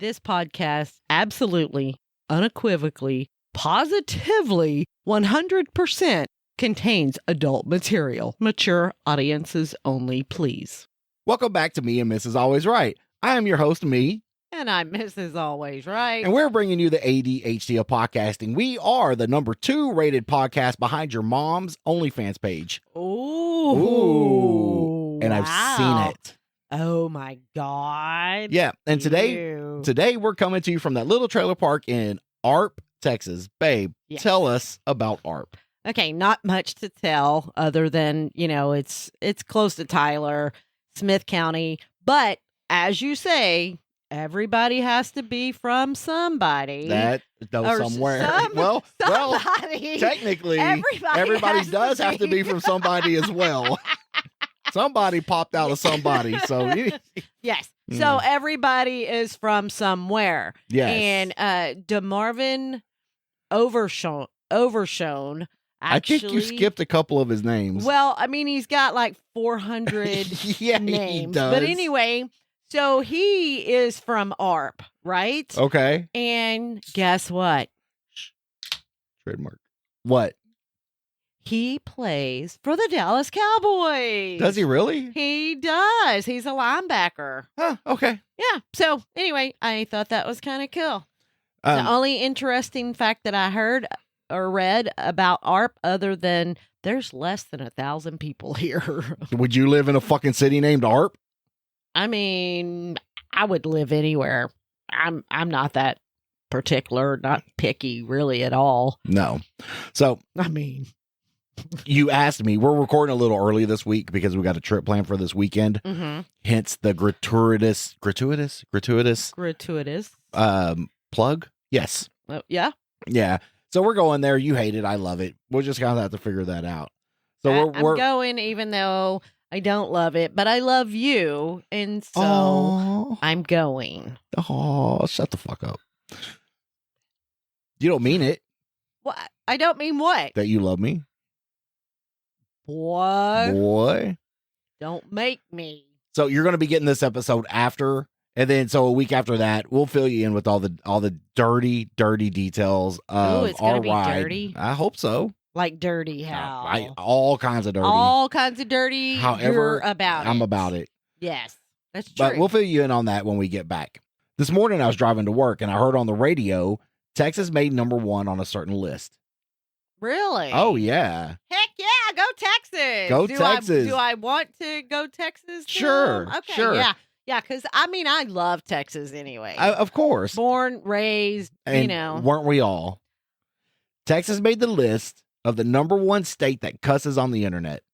This podcast absolutely, unequivocally, positively, 100% contains adult material. Mature audiences only, please. Welcome back to Me and Mrs. Always Right. I am your host, Me. And I'm Mrs. Always Right. And we're bringing you the ADHD of podcasting. We are the number 2 rated podcast behind your mom's OnlyFans page. Ooh. And I've seen it. Oh my God. Yeah. And today we're coming to you from that little trailer park in Arp, Texas. Babe, Yes. Tell us about Arp. Okay, not much to tell other than, it's close to Tyler, Smith County. But as you say, everybody has to be from somebody. That Or somewhere. somebody. Technically, Everybody everybody has to does have to be from somebody as well. Somebody popped out of somebody. So Yes. So everybody is from somewhere. yes. And DeMarvin Overshone actually, I think you skipped a couple of his names. Well, I mean, he's got like 400 yeah, names. he does. But anyway, so he is from ARP, right? Okay. And guess what? Trademark. What? He plays for the Dallas Cowboys. Does he really? He does. He's a linebacker. Huh, okay. Yeah. So anyway, I thought that was kind of cool. The only interesting fact that I heard or read about ARP, other than there's less than 1,000 people here. Would you live in a fucking city named Arp? I mean, I would live anywhere. I'm not that particular, not picky really at all. No. So I mean, you asked me, we're recording a little early this week because we got a trip planned for this weekend. Hence the gratuitous plug. Yes. Yeah. Yeah. So we're going there. You hate it. I love it. We'll just kind of have to figure that out. So I'm going, even though I don't love it, but I love you. And so I'm going. Oh, shut the fuck up. You don't mean it. What? I don't mean what? That you love me. Boy. Don't make me. So you're going to be getting this episode after, and then so a week after that, we'll fill you in with all the dirty details of it's gonna our be ride. dirty? I hope so. Like dirty how? All kinds of dirty. All kinds of dirty. However, you're about I'm it. about it. Yes, that's true. But we'll fill you in on that when we get back. This morning I was driving to work and I heard on the radio Texas made number 1 on a certain list. Really? Oh yeah. Heck yeah, go Texas. Go Texas. Do I want to go Texas? Sure. Okay. Sure. Yeah. Yeah, because I love Texas anyway. Of course. Born, raised, And weren't we all? Texas made the list of the number 1 state that cusses on the internet.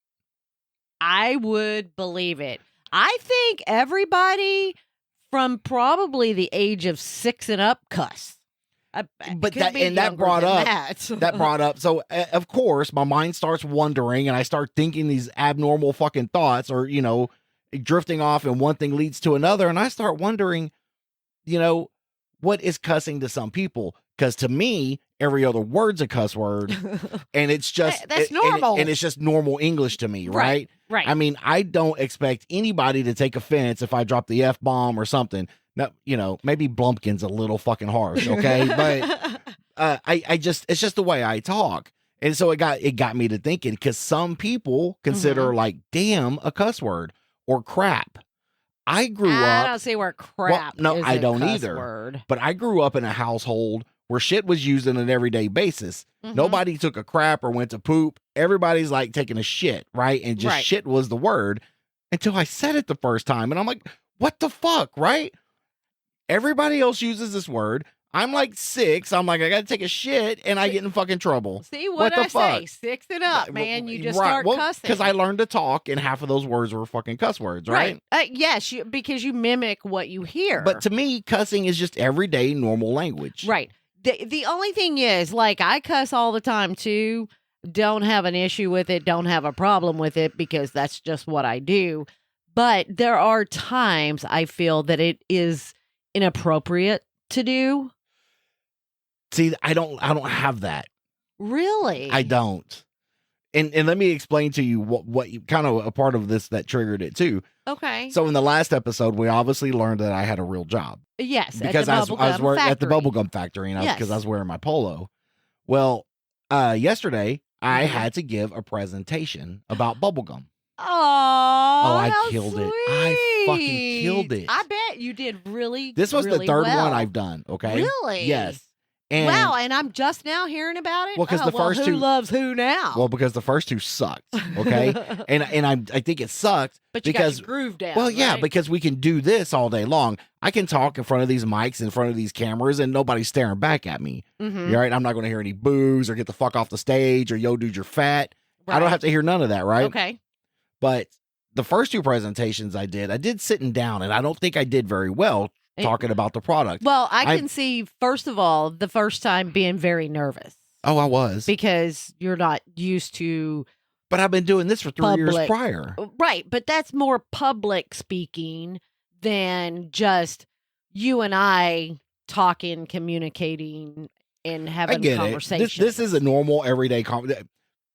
I would believe it. I think everybody from probably the age of 6 and up cuss. But that brought up. So of course my mind starts wondering and I start thinking these abnormal fucking thoughts, or drifting off, and one thing leads to another, and I start wondering, what is cussing to some people? Because to me, every other word's a cuss word, and it's just that's normal, and it's just normal English to me, right? Right. I mean, I don't expect anybody to take offense if I drop the F-bomb or something. No, maybe Blumpkin's a little fucking harsh, okay? But it's just the way I talk. And so it got me to thinking, because some people consider like damn a cuss word, or crap. I don't see where crap no, is I a don't cuss either. word. But I grew up in a household where shit was used on an everyday basis. Nobody took a crap or went to poop. Everybody's like taking a shit, right? And just shit was the word until I said it the first time. And I'm like, what the fuck, right? Everybody else uses this word. I'm like 6. I'm like, I got to take a shit, and I get in fucking trouble. See what the I say? fuck? 6 it up, man. You just Right. start cussing. Because I learned to talk, and half of those words were fucking cuss words, right? Yes, because you mimic what you hear. But to me, cussing is just everyday normal language. Right. The only thing is, like, I cuss all the time, too. Don't have an issue with it. Don't have a problem with it, because that's just what I do. But there are times I feel that it is inappropriate to do. See, I don't have that. Really? I don't. And let me explain to you what kind of a part of this that triggered it too. Okay. So in the last episode, we obviously learned that I had a real job. Yes, because I was working at the bubblegum factory, and because I was wearing my polo. Well, yesterday I had to give a presentation about bubblegum. Oh, I killed it. I fucking killed it. I bet you did really. This was really the third well. one I've done. Okay. Really? Yes. And, wow, and I'm just now hearing about it. Well, because the first two loves who now? Well, because the first two sucked. Okay, and I think it sucked. But you because got your groove down. Well, yeah, right? because we can do this all day long. I can talk in front of these mics, in front of these cameras, and nobody's staring back at me. Mm-hmm. Right? I'm not going to hear any boos or get the fuck off the stage or yo, dude, you're fat. Right. I don't have to hear none of that, right? Okay. But the first two presentations I did sitting down, and I don't think I did very well talking about the product. Well, I can see, first of all, the first time being very nervous. Oh, I was. Because you're not used to. But I've been doing this for 3 years prior. Right. But that's more public speaking than just you and I talking, communicating, and having conversations. This is a normal, everyday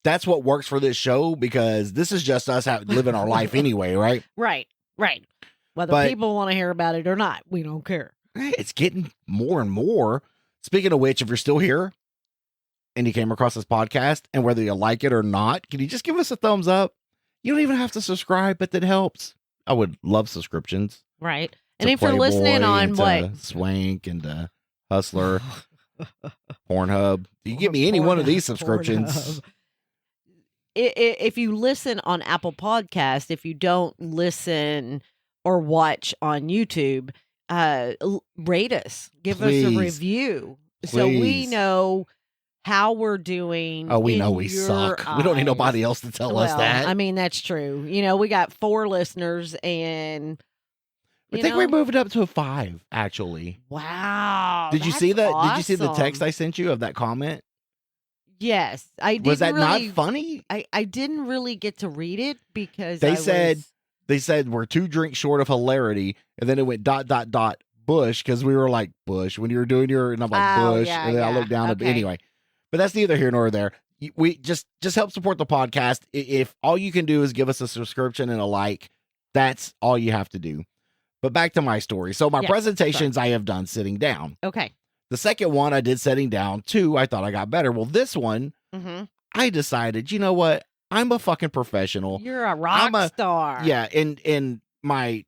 That's what works for this show, because this is just us living our life anyway, right? Right. Whether people want to hear about it or not, we don't care. It's getting more and more. Speaking of which, if you're still here and you came across this podcast, and whether you like it or not, can you just give us a thumbs up? You don't even have to subscribe, but that helps. I would love subscriptions. Right. And if you're listening on what? Swank and Hustler, Pornhub. You give me any one of these subscriptions. If you listen on Apple Podcast, if you don't listen or watch on YouTube, rate us. Give us a review. So we know how we're doing. Oh, we know we suck. We don't need nobody else to tell us that. I mean, that's true. We got 4 listeners, and I think we moved up to 5, actually. Wow. Did you see that? Awesome. Did you see the text I sent you of that comment? Yes, I did. Was that not funny? I didn't really get to read it because they said we're 2 drinks short of hilarity, and then it went ... Bush, because we were like, Bush, when you were doing your, and I'm like, Bush, and then I looked down anyway. But that's neither here nor there. We just help support the podcast. If all you can do is give us a subscription and a like, that's all you have to do. But back to my story. So my presentations I have done sitting down. Okay. The second one I did sitting down. 2, I thought I got better. Well, this one, I decided, you know what? I'm a fucking professional. You're a rock star. Yeah, and my...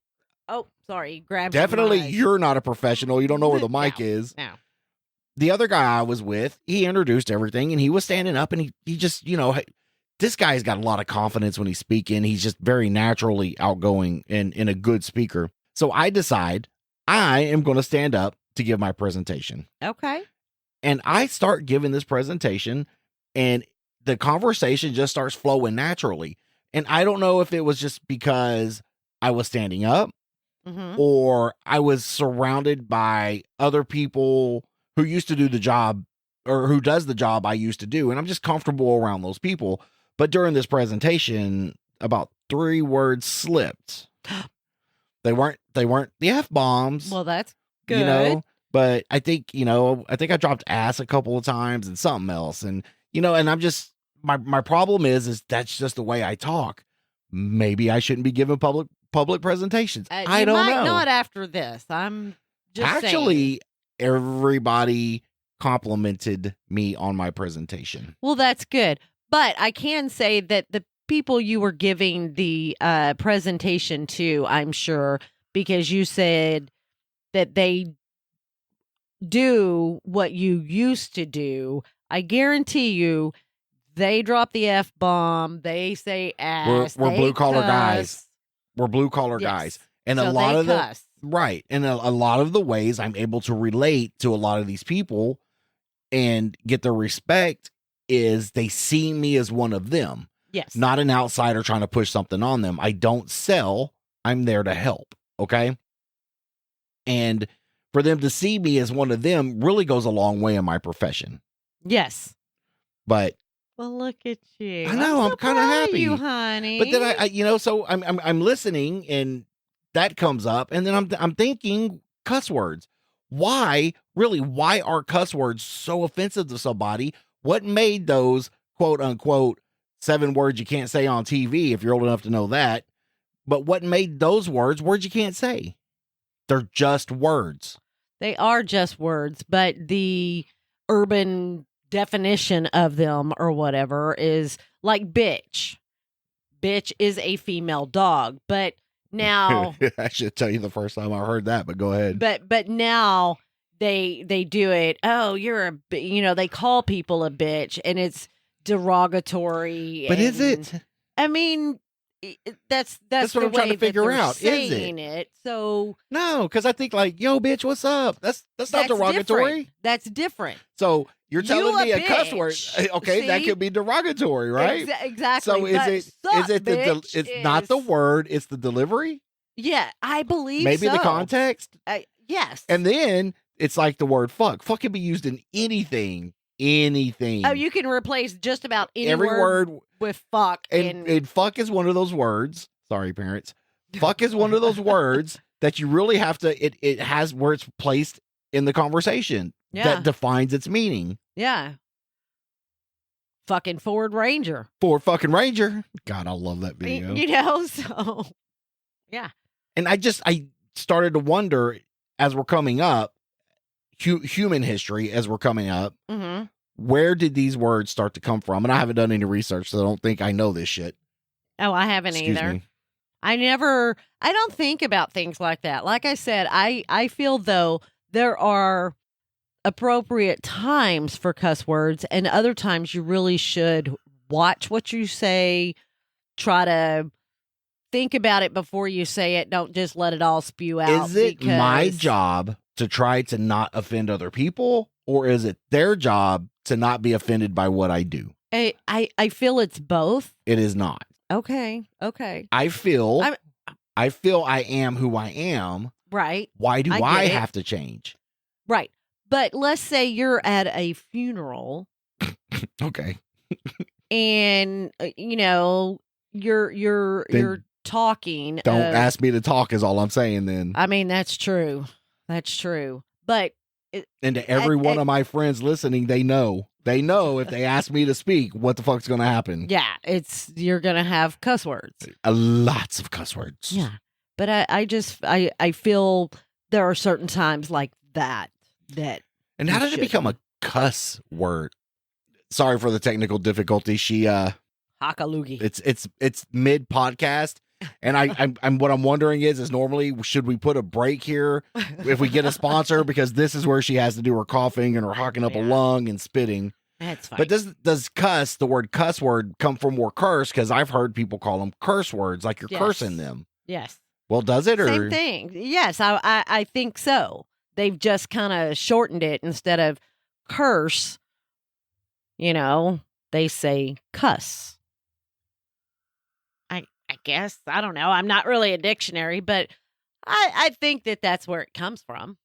Oh, sorry. Grab definitely, you're not a professional. You don't know where the mic is. No. The other guy I was with, he introduced everything, and he was standing up, and he just, this guy's got a lot of confidence when he's speaking. He's just very naturally outgoing and a good speaker. So I decide I am going to stand up to give my presentation. Okay. And I start giving this presentation, and the conversation just starts flowing naturally. And I don't know if it was just because I was standing up or I was surrounded by other people who used to do the job, or who does the job I used to do. And I'm just comfortable around those people. But during this presentation, about 3 words slipped. They weren't the F-bombs. Well, that's good. But I think I dropped ass a couple of times and something else. And, and I'm just, my problem is that's just the way I talk. Maybe I shouldn't be giving public presentations. I don't know. Not after this. I'm just saying. Everybody complimented me on my presentation. Well, that's good. But I can say that the people you were giving the presentation to, I'm sure, because you said that they do what you used to do, I guarantee you they drop the F-bomb, they say ass, we're blue-collar guys. We're blue-collar guys. And so a lot of cuss. Right. And a lot of the ways I'm able to relate to a lot of these people and get their respect is they see me as one of them. Yes. Not an outsider trying to push something on them. I don't sell. I'm there to help. Okay. And for them to see me as one of them really goes a long way in my profession. Yes. But well, look at you. I know. I'm kind of happy, you, honey. But then I so I'm listening, and that comes up, and then I'm thinking cuss words. Why are cuss words so offensive to somebody? What made those quote unquote 7 words you can't say on TV, if you're old enough to know that, But what made those words you can't say? They're just words. They are just words, but the urban definition of them or whatever is like bitch. Bitch is a female dog, but now I should tell you the first time I heard that, but go ahead. But now they do it. Oh, you're they call people a bitch, and it's derogatory. But is it? I mean, that's what I'm trying to figure out. Is it? So no, because I think like, yo, bitch, what's up? That's not derogatory. Different. That's different. So you're telling me a cuss word? Okay, See? that could be derogatory, right? Exactly. So is it? It's not the word. It's the delivery. Yeah, I believe maybe the context. Yes. And then it's like the word fuck. Fuck can be used in anything. Anything. Oh, you can replace just about every word with fuck. And fuck is one of those words. Sorry, parents. Fuck is one of those words that you really have to. It has where it's placed in the conversation that defines its meaning. Yeah. Fucking Ford Ranger. Ford fucking Ranger. God, I love that video. So yeah. And I started to wonder as we're coming up. Human history as we're coming up, where did these words start to come from? And I haven't done any research, so I don't think I know this shit. Oh, I haven't either. I don't think about things like that. Like I said, I feel though there are appropriate times for cuss words and other times you really should watch what you say, try to think about it before you say it. Don't just let it all spew out. Is it my job to try to not offend other people, or is it their job to not be offended by what I do? I feel it's both. It is not. Okay. I feel I am who I am. Right. Why do I have to change? Right. But let's say you're at a funeral. Okay. And you're talking. Don't ask me to talk is all I'm saying then. I mean, that's true. That's true. But and to every one of my friends listening, they know if they ask me to speak, what the fuck's going to happen? Yeah, you're going to have cuss words. Lots of cuss words. Yeah. But I feel there are certain times like that. And how did it become a cuss word? Sorry for the technical difficulty. Hakalugi. It's mid podcast. And I'm what I'm wondering is normally should we put a break here if we get a sponsor, because this is where she has to do her coughing and her hocking up a lung and spitting. That's fine. But does cuss, the word cuss word, come from more curse? Because I've heard people call them curse words, like you're cursing them. Yes. Well, does it? Same thing. Yes, I think so. They've just kind of shortened it. Instead of curse, they say cuss. I guess. I don't know. I'm not really a dictionary, but I think that's where it comes from.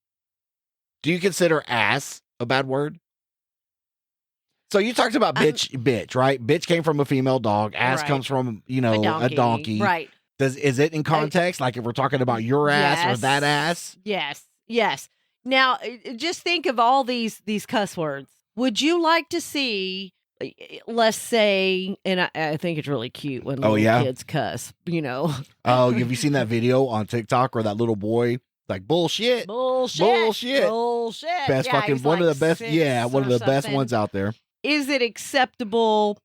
Do you consider ass a bad word? So you talked about bitch, right? Bitch came from a female dog. Ass comes from, a donkey. Right. Is it in context? Like if we're talking about your ass or that ass? Yes. Now, just think of all these cuss words. Would you like to see, let's say, and I think it's really cute when little kids cuss, Oh, have you seen that video on TikTok where that little boy like bullshit? Best fucking one of the best. Yeah, one of the best ones out there. Is it acceptable?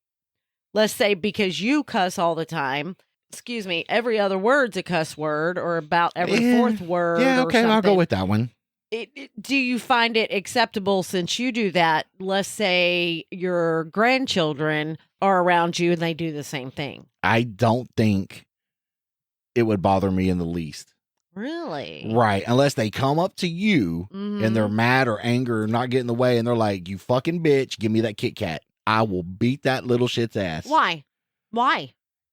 Let's say because you cuss all the time. Excuse me. Every other word's a cuss word, or about every fourth word. Yeah, okay, I'll go with that one. Do you find it acceptable since you do that? Let's say your grandchildren are around you and they do the same thing. I don't think it would bother me in the least. Really? Right. Unless they come up to you and they're mad or angry or not getting in the way and they're like, you fucking bitch, give me that Kit Kat. I will beat that little shit's ass. Why?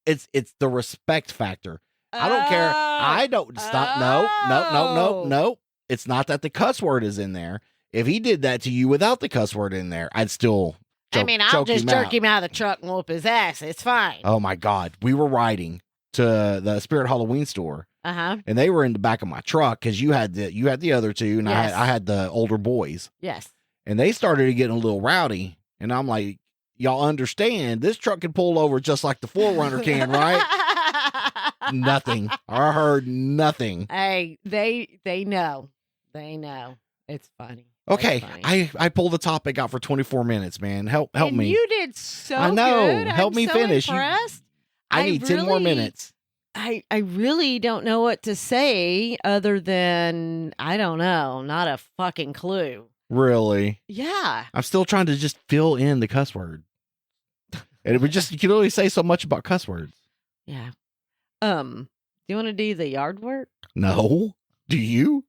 It's the respect factor. I don't care. I don't stop. No. It's not that the cuss word is in there. If he did that to you without the cuss word in there, I'd still I'll just jerk him out of the truck and whoop his ass. It's fine. Oh, my God. We were riding to the Spirit Halloween store. Uh-huh. And they were in the back of my truck because you had the other two, and I had the older boys. Yes. And they started getting a little rowdy. And I'm like, y'all understand, this truck can pull over just like the 4Runner can, right? nothing. I heard nothing. Hey, they know. They know. It's funny. Okay, funny. I pulled the topic out for 24 minutes, man. Help and me. You did so I know. good. Help I'm me so finish. Impressed. I need 10 more minutes. I really don't know what to say other than, I don't know, not a fucking clue. Really? Yeah. I'm still trying to just fill in the cuss word. And you can only say so much about cuss words. Yeah. Do you want to do the yard work? No. Do you?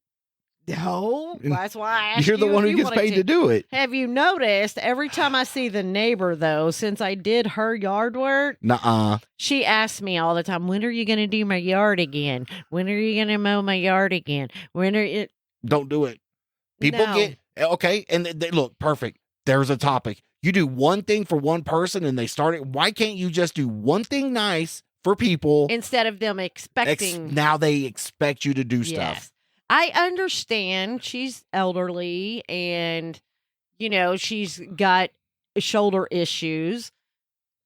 No. That's why I asked You're the one who gets paid to do it. Have you noticed every time I see the neighbor, though, since I did her yard work? Nuh-uh. She asks me all the time, when are you going to do my yard again? When are you going to mow my yard again? When are you... Don't do it. People get... Okay, and they look, perfect. There's a topic. You do one thing for one person and they start it. Why can't you just do one thing nice for people? Instead of them expecting... now they expect you to do stuff. I understand she's elderly and, she's got shoulder issues.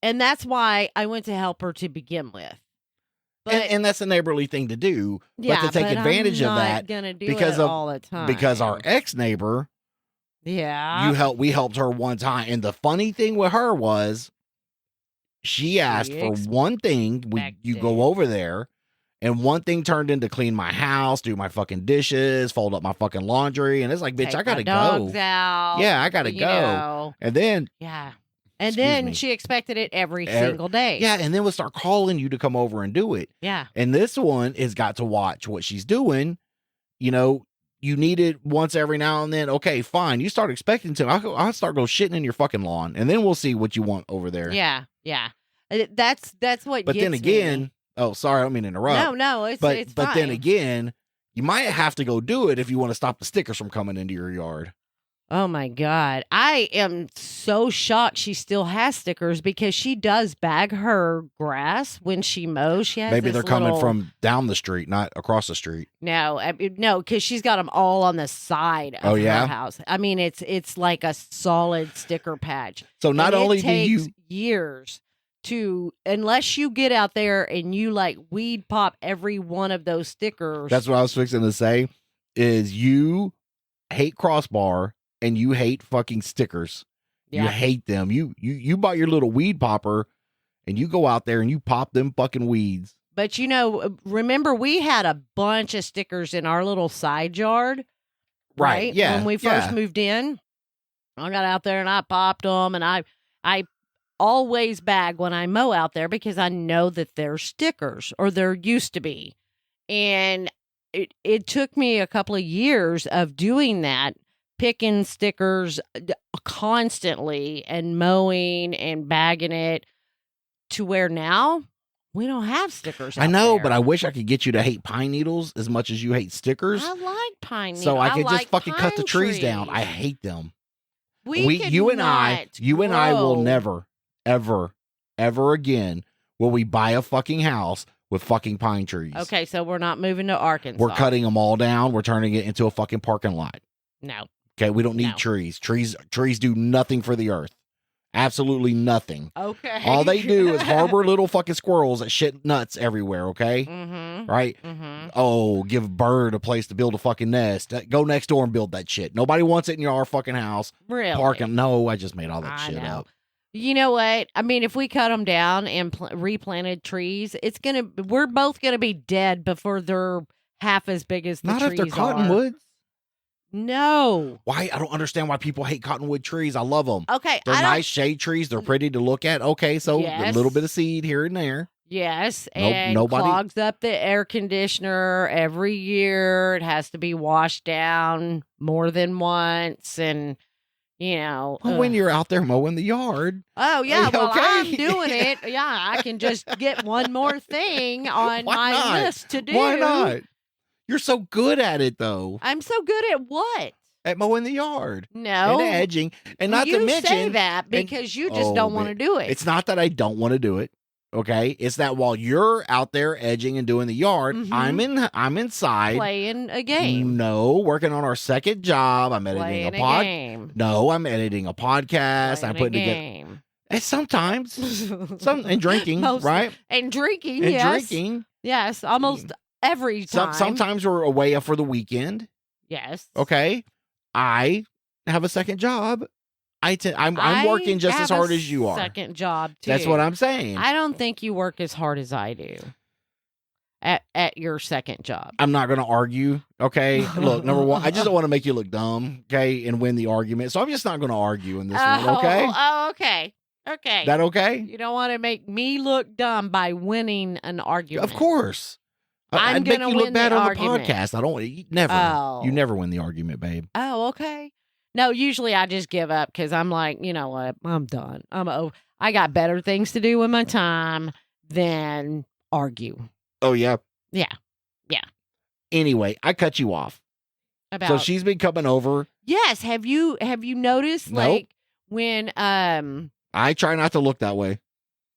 And that's why I went to help her to begin with. But, and that's a neighborly thing to do. Yeah, but to take advantage of that because of all the time. Because our ex-neighbor, yeah, we helped her one time. And the funny thing with her was she asked for one thing. You go over there. And one thing turned into clean my house, do my fucking dishes, fold up my fucking laundry. And it's like, bitch, I gotta go. Out, yeah, I gotta go. And then... Yeah. And then she expected it every single day. Yeah, and then we'll start calling you to come over and do it. Yeah. And this one has got to watch what she's doing. You need it once every now and then. Okay, fine. You start expecting to. I'll start go shitting in your fucking lawn. And then we'll see what you want over there. Yeah, yeah. That's what But gets then again... me. Oh, sorry, I don't mean to interrupt. No, it's But fine. then again, you might have to go do it if you want to stop the stickers from coming into your yard. Oh my God. I am so shocked she still has stickers because she does bag her grass when she mows. She has Maybe they're coming from down the street, not across the street. No, because she's got them all on the side of her house. I mean, it's like a solid sticker patch. So not only do you years unless you get out there and you like weed pop every one of those stickers. That's what I was fixing to say, is you hate crossbar and you hate fucking stickers. Yeah. You hate them. You bought your little weed popper and you go out there and you pop them fucking weeds. But remember we had a bunch of stickers in our little side yard. Right? Yeah. When we first moved in, I got out there and I popped them and I always bag when I mow out there because I know that they're stickers or there used to be. And it took me a couple of years of doing that, picking stickers constantly and mowing and bagging it to where now we don't have stickers out I know, there. but I wish I could get you to hate pine needles as much as you hate stickers. I like pine needles. So I could just fucking cut the trees down. I hate them. You and I will never, ever, ever again will we buy a fucking house with fucking pine trees. Okay, so we're not moving to Arkansas. We're cutting them all down. We're turning it into a fucking parking lot. No. Okay, we don't need trees. Trees do nothing for the earth. Absolutely nothing. Okay. All they do is harbor little fucking squirrels that shit nuts everywhere, okay? Mm-hmm. Right? Mm-hmm. Oh, give a bird a place to build a fucking nest. Go next door and build that shit. Nobody wants it in your fucking house. Really? Parking. No, I just made all that shit up. You know what? I mean, if we cut them down and replanted trees, we're both gonna be dead before they're half as big as the trees are. Not if they're cottonwoods. No. Why? I don't understand why people hate cottonwood trees. I love them. Okay. They're nice shade trees. They're pretty to look at. Okay, so a little bit of seed here and there. Yes, and clogs up the air conditioner every year. It has to be washed down more than once, and when you're out there mowing the yard. Oh yeah, well I'm doing it. Yeah, I can just get one more thing on my list to do. Why not? You're so good at it, though. I'm so good at what? At mowing the yard. No. And edging. And not to mention... You say that because you just don't want to do it. It's not that I don't want to do it. Okay? It's that while you're out there edging and doing the yard, I'm inside. Playing a game. No, working on our second job. I'm editing a game. No, I'm editing a podcast. I'm putting together... Sometimes. And drinking, right? And drinking, and yes. drinking. Yes, almost every time. Sometimes we're away for the weekend. Yes. Okay. I have a second job. I'm working just as hard as you are. Second job too. That's what I'm saying. I don't think you work as hard as I do at your second job. I'm not going to argue. Okay. Look, number one, I just don't want to make you look dumb. Okay, and win the argument. So I'm just not going to argue in this one. Okay. Oh, okay. Okay. That okay? You don't want to make me look dumb by winning an argument. Of course. I'm going to win look bad the on argument. the podcast. I don't. You never. Oh. You never win the argument, babe. Oh, okay. No, usually I just give up because I'm like, you know what? I'm done. I got better things to do with my time than argue. Oh yeah. Yeah. Anyway, I cut you off. So she's been coming over. Yes. Have you noticed Nope. like when I try not to look that way.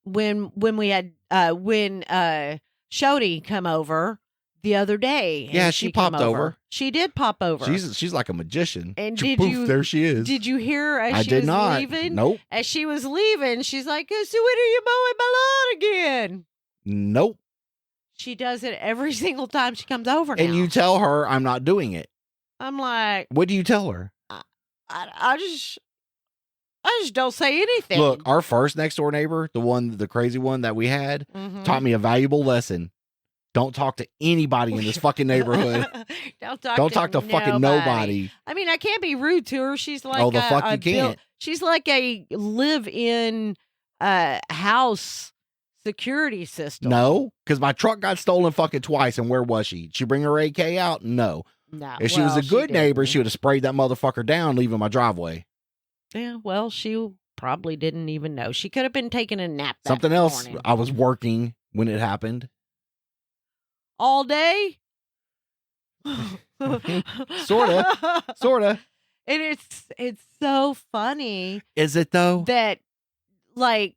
when we had Shody come over the other day? Yeah, she popped over. She did pop over. She's like a magician. And there she is. Did you hear her as I she did was not. leaving? Nope. As she was leaving, she's like, "So when are you mowing my lawn again?" Nope. She does it every single time she comes over now. And you tell her I'm not doing it. I'm like, What do you tell her? I just don't say anything. Look, our first next door neighbor, the crazy one that we had, taught me a valuable lesson. Don't talk to anybody in this fucking neighborhood. Don't talk to fucking nobody. I mean, I can't be rude to her. She's like, Oh, the fuck you can't. She's like a live-in house security system. No, because my truck got stolen fucking twice, and where was she? Did she bring her AK out? No. If she was a good neighbor, she would have sprayed that motherfucker down, leaving my driveway. Yeah, well, she probably didn't even know. She could have been taking a nap that Something else, morning. I was working when it happened. All day? Sorta. And it's so funny. Is it though? That, like,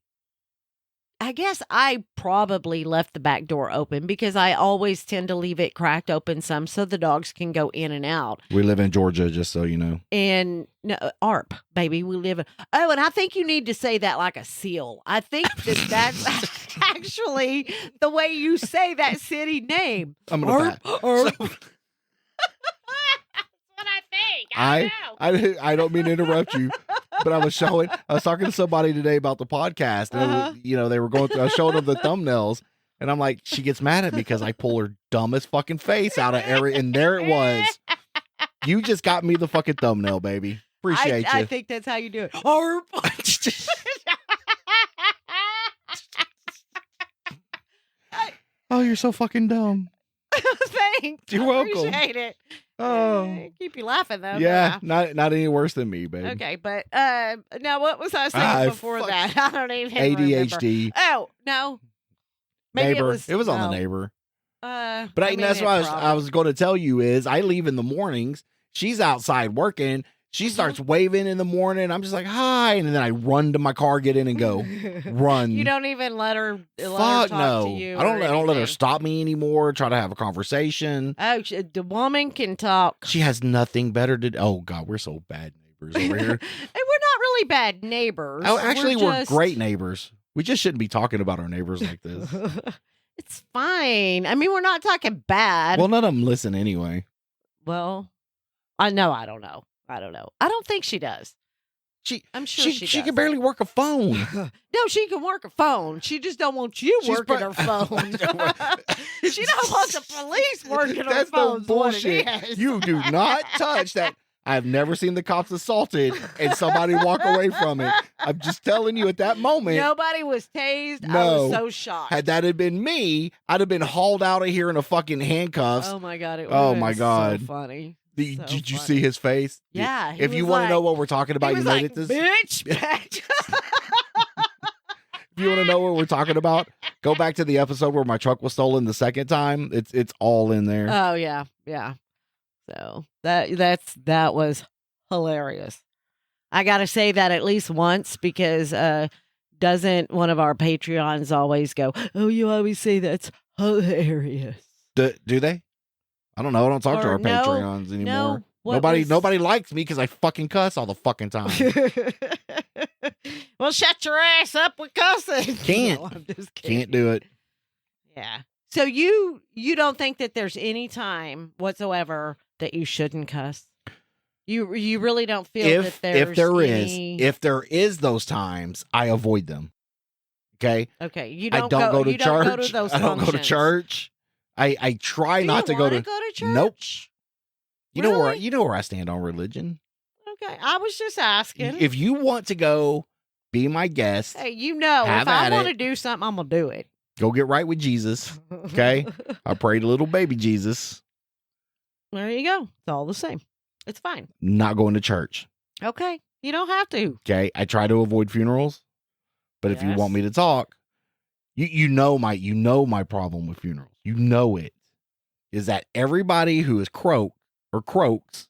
I guess I probably left the back door open because I always tend to leave it cracked open some so the dogs can go in and out. We live in Georgia, just so you know. And no, ARP, baby, we live in. Oh, and I think you need to say that like a seal. I think that's actually the way you say that city name. I'm gonna ARP. That's what I think. I don't mean to interrupt you, but I was talking to somebody today about the podcast, and it was, they were going through. I was showing them the thumbnails, and I'm like, she gets mad at me because I pull her dumbest fucking face out of every, and there it was. You just got me the fucking thumbnail, baby. Appreciate you. I think that's how you do it. ARP. Oh, you're so fucking dumb. Thanks. You're welcome. Appreciate it. Oh, keep you laughing though. Yeah, not any worse than me, baby. Okay, but now what was I saying before that? I don't even ADHD. Remember. Oh no, maybe neighbor. It was on the neighbor. But that's what I was going to tell you is I leave in the mornings. She's outside working. She starts waving in the morning. I'm just like, hi. And then I run to my car, get in and go. Run. You don't even let her Fuck talk no. to you. I don't let her stop me anymore, try to have a conversation. Oh, the woman can talk. She has nothing better to do. Oh, God, we're so bad neighbors over here. And we're not really bad neighbors. Oh, actually, we're great neighbors. We just shouldn't be talking about our neighbors like this. It's fine. I mean, we're not talking bad. Well, none of them listen anyway. Well, I don't know. I don't think she does. I'm sure she does. She can barely work a phone. No, she can work a phone. She just don't want you working her phone. She don't want the police working her phone. That's no bullshit. You do not touch that. I've never seen the cops assaulted and somebody walk away from it. I'm just telling you at that moment. Nobody was tased. No. I was so shocked. Had that had been me, I'd have been hauled out of here in a fucking handcuffs. Oh my God. So funny. Did you see his face? Yeah. If you want to know what we're talking about, you made it this. Bitch. If you want to know what we're talking about, go back to the episode where my truck was stolen the second time. It's all in there. Oh yeah. Yeah. So that was hilarious. I got to say that at least once because doesn't one of our Patreons always go, "Oh, you always say that's hilarious." Do they? I don't know. I don't talk to our Patreons anymore. Nobody likes me because I fucking cuss all the fucking time. Well, shut your ass up with cussing. Can't. No, I'm just kidding. Can't do it. Yeah. So you don't think that there's any time whatsoever that you shouldn't cuss? You really don't feel that if there is those times, I avoid them. Okay. Okay. You I don't don't go to you church. Don't go to those I don't go to functions. church. I try not to go to church. Nope. Really? You know where I stand on religion. Okay. I was just asking. If you want to go, be my guest. Hey, if I want to do something, I'm gonna do it. Go get right with Jesus. Okay. I pray to little baby Jesus. There you go. It's all the same. It's fine. Not going to church. Okay. You don't have to. Okay. I try to avoid funerals, but if you want me to talk, you know my problem with funerals. You know it is that everybody who is croaks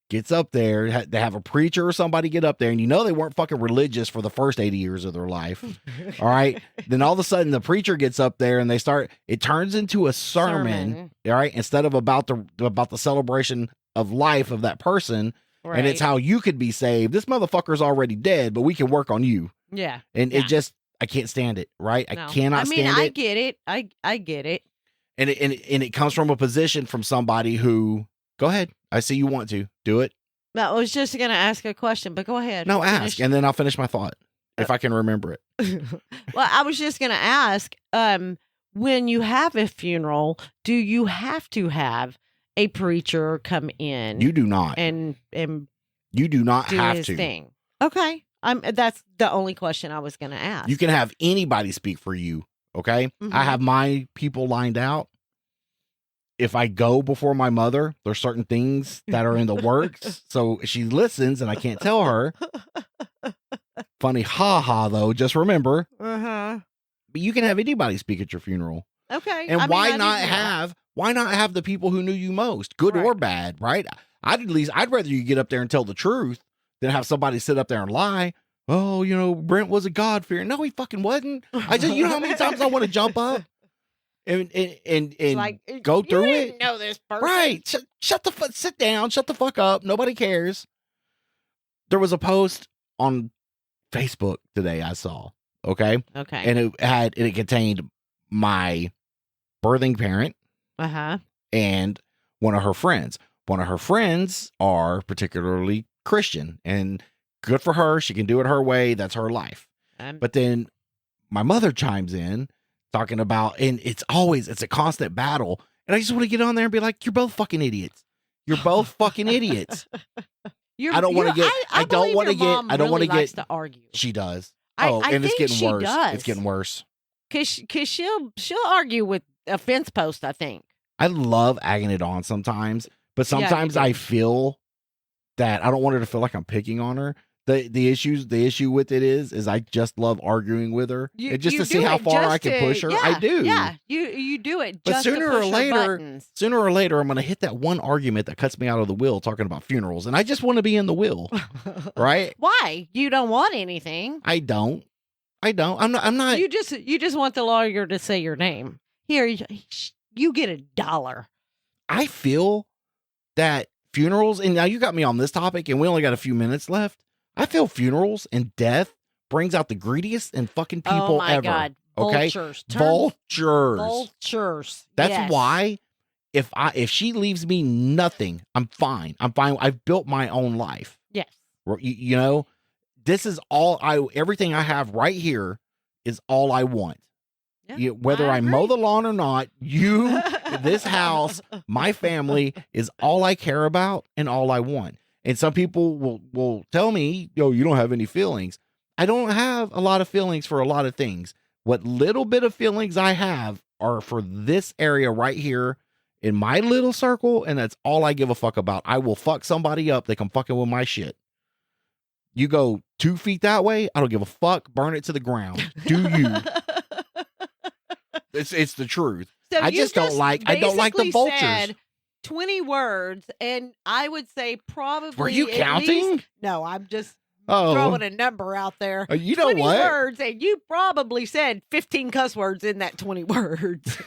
gets up there. They have a preacher or somebody get up there, and they weren't fucking religious for the first 80 years of their life. All right. Then all of a sudden the preacher gets up there and it turns into a sermon. All right. Instead of about the celebration of life of that person. Right. And it's how you could be saved. This motherfucker's already dead, but we can work on you. Yeah. And I can't stand it. Right. No. I cannot stand it. I get it. I get it. And it comes from a position from somebody who, go ahead. I see you want to do it. No, I was just going to ask a question, but go ahead. No, ask, and then I'll finish my thought if I can remember it. Well, I was just going to ask, when you have a funeral, do you have to have a preacher come in? You do not. And you do not do have his to. Thing. Okay. That's the only question I was going to ask. You can have anybody speak for you. Okay. Mm-hmm. I have my people lined out. If I go before my mother, there's certain things that are in the works. So she listens and I can't tell her. Funny ha though. Just remember. Uh-huh. But you can have anybody speak at your funeral. Okay. And why not have the people who knew you most, good or bad, right? I'd rather you get up there and tell the truth than have somebody sit up there and lie. Oh, Brent was a God-fearer. No, he fucking wasn't. You know how many times I want to jump up and go through it. You know this person. Right. Sit down. Shut the fuck up. Nobody cares. There was a post on Facebook today I saw. Okay. Okay. And it contained my birthing parent. Uh-huh. And one of her friends. One of her friends are particularly Christian, and good for her. She can do it her way. That's her life. But then my mother chimes in talking about, and it's a constant battle. And I just want to get on there and be like, you're both fucking idiots. You're both fucking idiots. I don't want to get, I don't want to get to argue. She does. And it's getting worse. Does. It's getting worse. Cause she'll argue with a fence post, I think. I love egging it on sometimes, but sometimes I feel that I don't want her to feel like I'm picking on her. The issue with it is I just love arguing with her, and just to see how far I can push her. I do. Yeah, you do it. But just sooner to push or later, I'm going to hit that one argument that cuts me out of the will talking about funerals, and I just want to be in the will, right? Why? You don't want anything. I don't. I'm not. You just want the lawyer to say your name. Here, you get $1. I feel that funerals, and now you got me on this topic, and we only got a few minutes left. I feel funerals and death brings out the greediest and fucking people ever. God. Okay, vultures. That's why if she leaves me nothing, I'm fine. I've built my own life. Yes. This is everything I have right here is all I want. Yeah, whether I mow the lawn or not, this house, my family is all I care about and all I want. And some people will tell me, you don't have any feelings. I don't have a lot of feelings for a lot of things. What little bit of feelings I have are for this area right here in my little circle, and that's all I give a fuck about. I will fuck somebody up. They come fucking with my shit. You go 2 feet that way, I don't give a fuck. Burn it to the ground. Do you? It's the truth. So I don't like the vultures. Said 20 words, and I would say probably. Were you counting? No, I'm just throwing a number out there. You know 20 what? words, and you probably said 15 cuss words in that 20 words.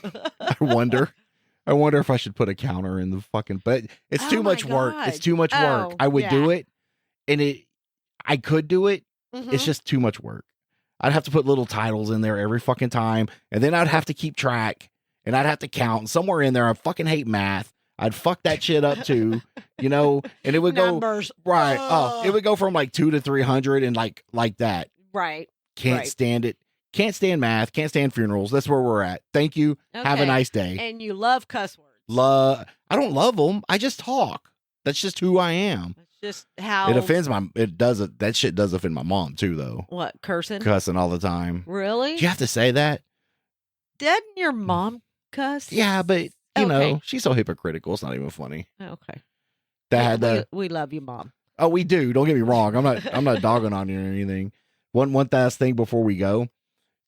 I wonder if I should put a counter in the fucking. But it's too much work. It's too much work. I would do it, and I could do it. Mm-hmm. It's just too much work. I'd have to put little titles in there every fucking time, and then I'd have to keep track. and I'd have to count. Somewhere in there, I fucking hate math. I'd fuck that shit up too, and it would Numbers. Go right. Oh, it would go from like 2 to 300 and like that. Right. Can't stand it. Can't stand math. Can't stand funerals. That's where we're at. Thank you. Okay. Have a nice day. And you love cuss words. I don't love them. I just talk. That's just who I am. That's just how it offends that shit does offend my mom too, though. What, cussing all the time? Really? Do you have to say that? Didn't your mom cuss? Yeah, but you know, she's so hypocritical. It's not even funny. Okay. We love you, Mom. Oh, we do. Don't get me wrong. I'm not dogging on you or anything. One last thing before we go.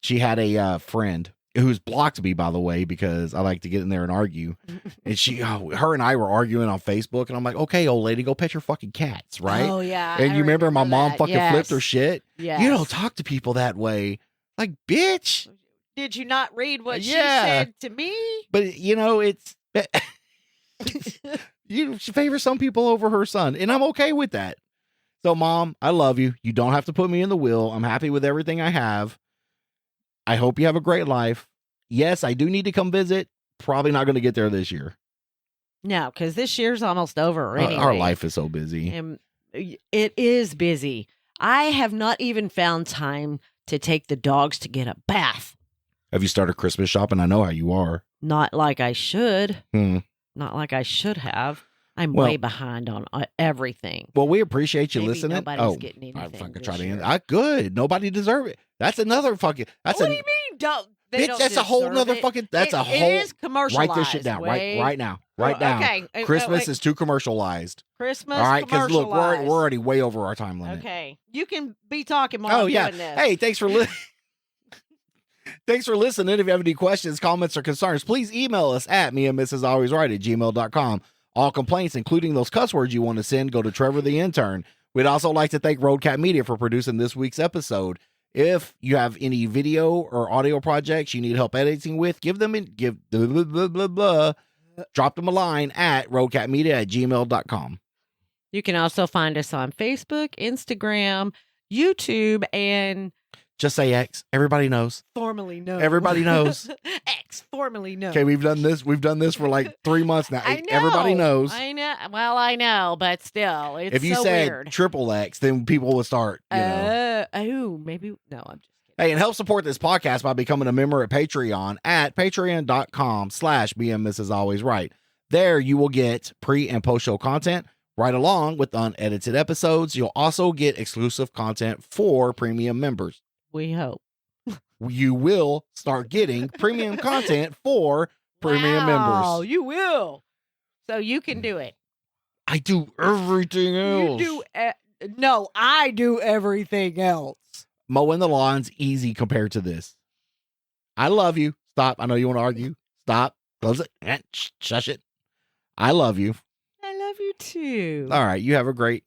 She had a friend who's blocked me, by the way, because I like to get in there and argue. And her and I were arguing on Facebook, and I'm like, okay, old lady, go pet your fucking cats, right? Oh yeah. And you remember my mom fucking flipped her shit? Yes. You don't talk to people that way. Like, bitch. Did you not read what she said to me? But it's she favors some people over her son, and I'm okay with that. So, Mom, I love you. You don't have to put me in the will. I'm happy with everything I have. I hope you have a great life. Yes, I do need to come visit. Probably not going to get there this year. No, because this year's almost over anyway. Our life is so busy. And it is busy. I have not even found time to take the dogs to get a bath. Have you started Christmas shopping? I know how you are. Not like I should. Not like I should have. I'm way behind on everything. Well, we appreciate you listening. Nobody's getting anything. I fucking try to end. Good. Nobody deserve it. That's another fucking. What do you mean? Bitch, that's a whole nother fucking. That's a whole. It is commercialized. Write this shit down right now. Right now. Okay. Christmas is too commercialized. Christmas. All right, because look, we're already way over our time limit. Okay, you can be talking more. Oh yeah. Hey, thanks for listening. Thanks for listening. If you have any questions, comments, or concerns, please email us at meandmrsalwaysright@gmail.com. All complaints, including those cuss words you want to send, go to Trevor the Intern. We'd also like to thank Roadcat Media for producing this week's episode. If you have any video or audio projects you need help editing with, drop them a line at roadcatmedia@gmail.com. You can also find us on Facebook, Instagram, YouTube, and just say X. Everybody knows. Formerly known. Everybody knows. X, formerly known. Okay, we've done this for like 3 months now. I know. Everybody knows. I know. Well, I know, but still, it's if you so said weird. triple X, then people would start, maybe. No, I'm just kidding. Hey, and help support this podcast by becoming a member at Patreon at patreon.com/BMMrsAlwaysRight. There you will get pre and post show content right along with unedited episodes. You'll also get exclusive content for premium members. We hope. You will start getting premium content for premium members. Oh, you will. So you can do it. I do everything else. You do. No, I do everything else. Mowing the lawn's easy compared to this. I love you. Stop. I know you want to argue. Stop. Close it. Shush it. I love you. I love you too. All right. You have a great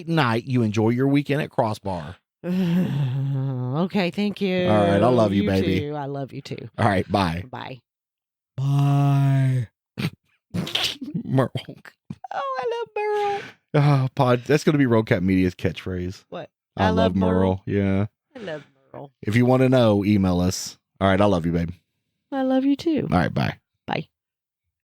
night. You enjoy your weekend at Crossbar. Okay, thank you. All right, I love you, baby. Too. I love you too. All right, bye. Bye. Bye. Merle. Oh, I love Merle. That's going to be Roadcat Media's catchphrase. What? I love Merle. Yeah. I love Merle. If you want to know, email us. All right, I love you, babe. I love you too. All right, bye.